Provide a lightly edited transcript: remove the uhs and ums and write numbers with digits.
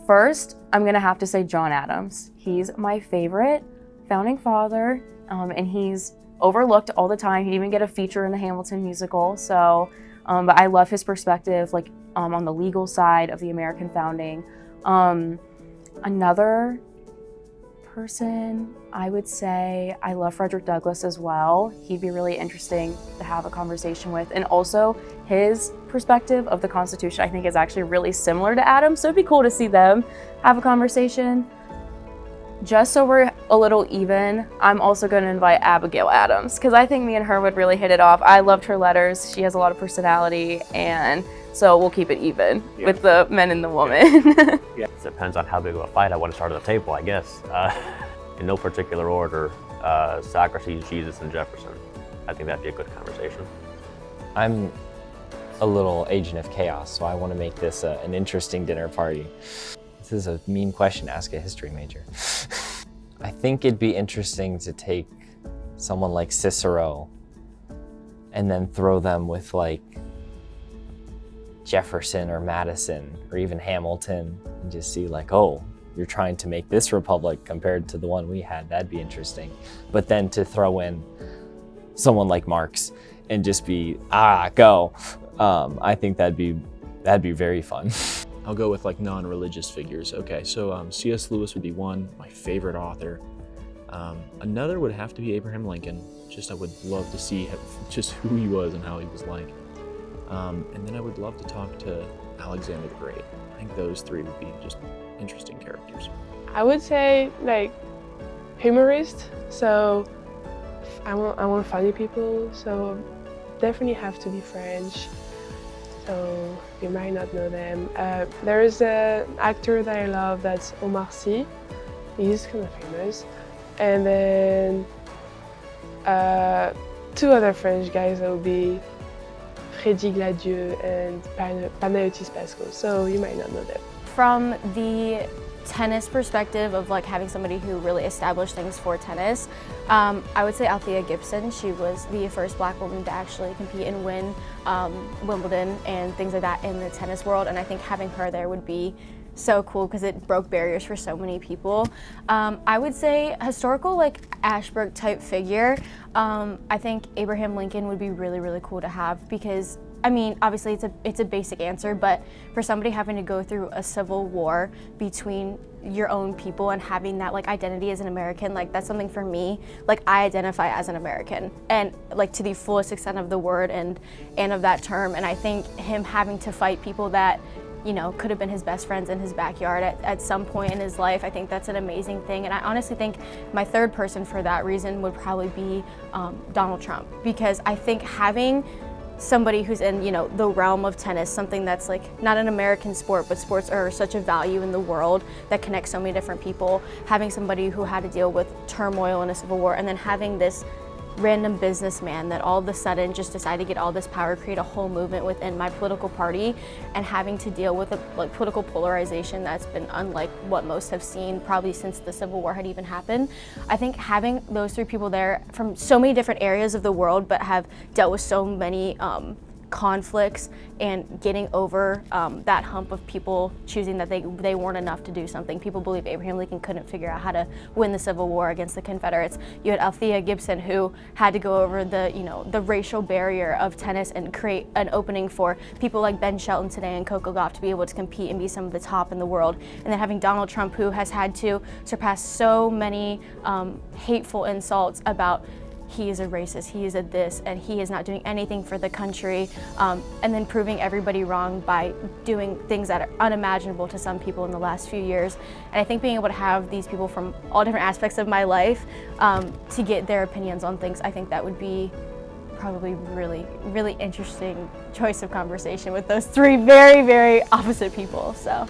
First, I'm gonna have to say John Adams. He's my favorite founding father, and he's overlooked all the time. He didn't even get a feature in the Hamilton musical. So, but I love his perspective, like on the legal side of the American founding. Another person, I would say I love Frederick Douglass as well. He'd be really interesting to have a conversation with. And also his perspective of the Constitution, I think, is actually really similar to Adams. So it'd be cool to see them have a conversation. Just so we're a little even, I'm also going to invite Abigail Adams because I think me and her would really hit it off. I loved her letters. She has a lot of personality, and so we'll keep it even with the men and the woman. Yeah, it depends on how big of a fight I want to start at the table, I guess. In no particular order, Socrates, Jesus, and Jefferson. I think that'd be a good conversation. I'm a little agent of chaos, so I want to make this an interesting dinner party. This is a mean question to ask a history major. I think it'd be interesting to take someone like Cicero and then throw them with like Jefferson or Madison or even Hamilton and just see like, oh, you're trying to make this republic compared to the one we had. That'd be interesting. But then to throw in someone like Marx and just be, go. I think that'd be very fun. I'll go with like non-religious figures. Okay, so C.S. Lewis would be one, my favorite author. Another would have to be Abraham Lincoln. I would love to see just who he was and how he was like. And then I would love to talk to Alexander the Great. I think those three would be just interesting characters. I would say like humorist. So I want funny people. So definitely have to be French. So you might not know them. There is an actor that I love, that's Omar Sy. He's kind of famous. And then two other French guys that would be Freddy Gladieux and Panayotis Pasco. So you might not know them. From the tennis perspective of like having somebody who really established things for tennis, I would say Althea Gibson. She was the first Black woman to actually compete and win Wimbledon and things like that in the tennis world, and I think having her there would be so cool because it broke barriers for so many people. I would say historical, like Ashbrook type figure. I think Abraham Lincoln would be really, really cool to have because, I mean, obviously it's a basic answer, but for somebody having to go through a civil war between your own people and having that like identity as an American, like that's something for me. Like I identify as an American and like to the fullest extent of the word and of that term. And I think him having to fight people that, you know, could have been his best friends in his backyard at some point in his life, I think that's an amazing thing. And I honestly think my third person for that reason would probably be Donald Trump, because I think having somebody who's in, you know, the realm of tennis, something that's like not an American sport, but sports are such a value in the world that connects so many different people, having somebody who had to deal with turmoil in a civil war, and then having this random businessman that all of a sudden just decided to get all this power, create a whole movement within my political party, and having to deal with a like political polarization that's been unlike what most have seen probably since the Civil War had even happened. I think having those three people there from so many different areas of the world but have dealt with so many conflicts and getting over that hump of people choosing that they weren't enough to do something. People believe Abraham Lincoln couldn't figure out how to win the Civil War against the Confederates. You had Althea Gibson, who had to go over the racial barrier of tennis and create an opening for people like Ben Shelton today and Coco Gauff to be able to compete and be some of the top in the world. And then having Donald Trump, who has had to surpass so many hateful insults about he is a racist, he is a this, and he is not doing anything for the country, and then proving everybody wrong by doing things that are unimaginable to some people in the last few years. And I think being able to have these people from all different aspects of my life to get their opinions on things, I think that would be probably really, really interesting choice of conversation with those three very, very opposite people. So.